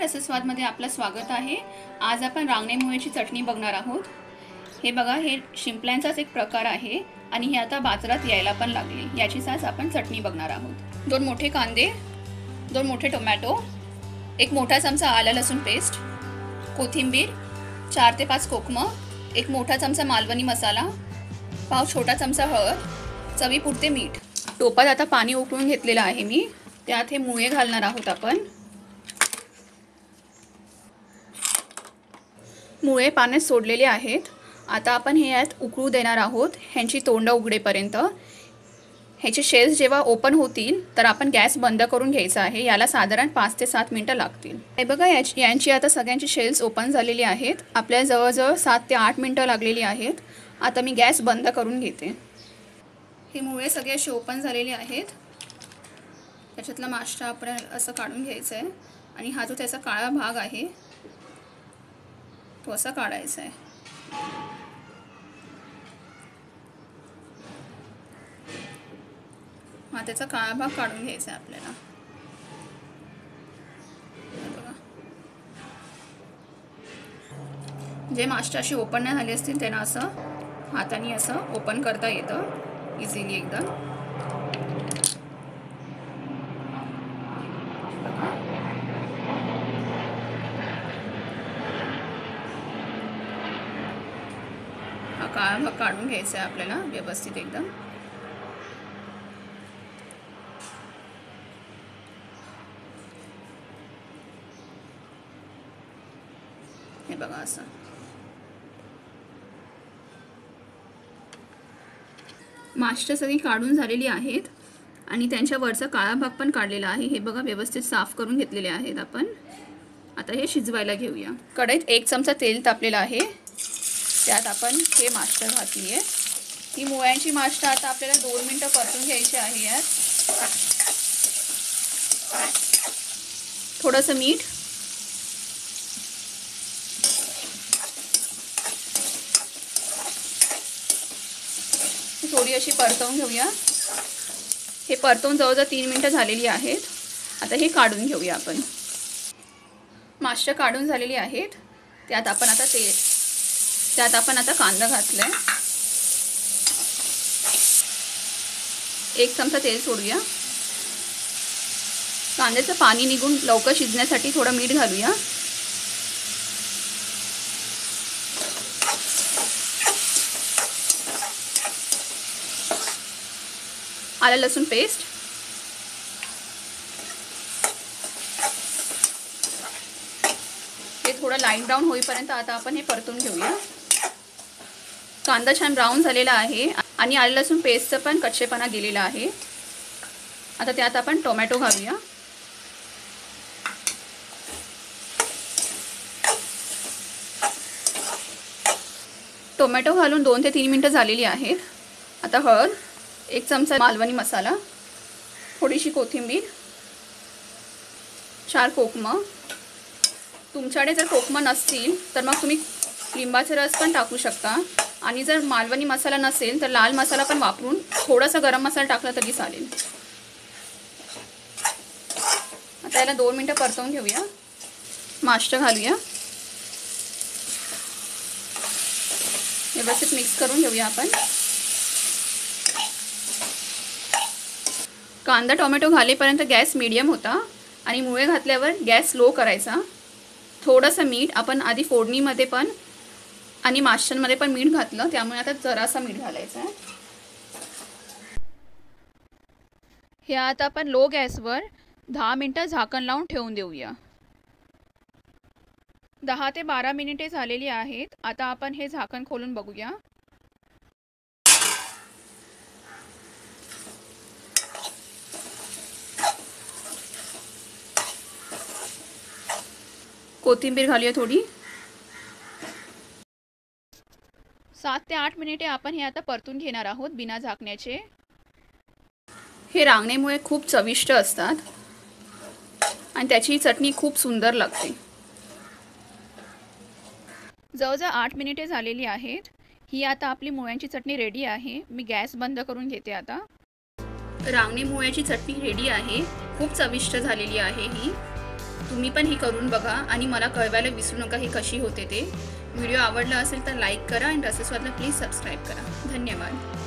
रसस्वादमध्ये आपलं स्वागत आहे। आज आपण रांगणे मुळ्याची चटणी बघणार आहोत। हे बघा, हे शिंपल्यांचाच एक प्रकार आहे आणि हे आता बाजारात यायला पण लागले। याचीच आज आपण चटणी बघणार आहोत। 2 मोठे कांदे, 2 मोठे टोमॅटो, 1 मोठा चमचा आलं लसूण पेस्ट, कोथिंबीर, 4 ते 5 कोकमं, 1 मोठा चमचा मालवणी मसाला, पाव छोटा चमचा हळद, चवीपुरते मीठ। टोपात आता पाणी उकळून घेतलेलं आहे मी। त्यात हे मुळे घालणार आहोत आपण। मुळे पाण्यात सोडलेले आहेत। आता आपण हे यात उकळू देणार आहोत ह्यांची तोंड उघडेपर्यंत। ह्याचे शेल्स जेव्हा ओपन होतील तर आपण गॅस बंद करून घ्यायचा आहे। याला साधारण 5 ते 7 मिनिटं लागतील। हे बघा, यांची आता सगळ्यांची शेल्स ओपन झालेली आहेत। आपल्या जवळजवळ 7 ते 8 मिनिटं लागलेली आहेत। आता मी गॅस बंद करून घेते। हे मुळे सगळे असे ओपन झालेले आहेत। त्याच्यातला मास्टर आपल्याला असं काढून घ्यायचं आहे आणि हा जो त्याचा काळा भाग आहे तो असा काढायचा आहे। हा त्याचा काळा भाग काढून घ्यायचा आहे आपल्याला। जे मास्टर अशी ओपन नाही झाले असतील त्यांना असं हाताने असं ओपन करता येतं इझिली एकदम। हा काळा भाग काढून घ्यायचा आहे आपल्याला व्यवस्थित एकदम। हे बघा असं। मास्टर सगळी काढून झालेली आहेत आणि त्यांच्या वरचा काळा भाग पण काढलेला आहे। हे बघा, व्यवस्थित साफ करून घेतलेले आहेत आपण। आता हे शिजवायला घेऊया। कढईत 1 चमचा तेल तापलेलं आहे। त्यात आपण हे मास्टर घातली आहे। ही मुळ्यांची मास्टर आता आपल्याला 2 मिनिटं परतून घ्यायची आहे। यात थोडंसं मीठ, थोडी अशी परतवून घेऊया। हे परतवून जवळजवळ 3 मिनिटं झालेली आहेत। आता हे काढून घेऊया आपण। मास्टर काढून झालेली आहेत। त्यात आपण आता कांदा घातलाय। 1 चमचा तेल सोडूया। कांद्याचं पाणी निघून लवकर शिजण्यासाठी थोडं मीठ घालूया। आलं लसूण पेस्ट, हे थोडं लाईट ब्राऊन होईपर्यंत आता आपण हे परतून घेऊया। कांदा छान ब्राऊन झालेला आहे आणि आलं लसूण पेस्टचं पण कच्चेपणा गेलेला आहे। आता त्यात आपण टोमॅटो घालूया। टोमॅटो घालून 2 ते 3 मिनिटं झालेली आहेत। आता हळद, 1 चमचा मालवणी मसाला, थोडीशी कोथिंबीर, 4 कोकमं। तुमच्याकडे जर कोकमं नसतील तर मग तुम्ही लिंबाचा रस पण टाकू शकता आणि जर मालवणी मसाला नसेल तर लाल मसाला पण वापरून थोडासा गरम मसाला टाकला तरी चालेल। आता याला 2 मिनिटं परतवून घेऊया। मास्टर घालूया। व्यवस्थित मिक्स करून घेऊया आपण। कांदा टोमॅटो घालेपर्यंत गॅस मीडियम होता आणि मुळे घातल्यावर गॅस स्लो करायचा। थोडंसं मीठ आपण आधी फोडणीमध्ये पण आणि माशांमध्ये पण मीठ घातलं, त्यामुळे आता जरासा मीठ घालायचं आहे। हे आता आपण लो गॅसवर 10 मिनिटं झाकण लावून ठेवून देऊया। 10 ते 12 मिनिटे झालेली आहेत। आता आपण हे झाकण खोलून बघूया। कोथिंबीर घालूया थोडी। 7 ते 8 मिनिटे आपण हे आता परतून घेणार आहोत बिना झाकण्याचे। हे रांगणेमुळे खूप चविष्ट असतात आणि त्याची चटणी खूप सुंदर लागते। जवळजवळ 8 मिनिटे झालेली आहेत। ही आता आपली मुळ्यांची चटणी रेडी आहे। मी गॅस बंद करून घेते आता। रांगणे मुळ्याची चटणी रेडी आहे। खूप चविष्ट झालेली आहे ही। तुम्ही पण ही करून बघा आणि मला कळवायला विसरू नका ही कशी होते ते. व्हिडिओ आवडला असेल तर लाईक करा आणि रसस्वादला प्लीज सबस्क्राईब करा. धन्यवाद.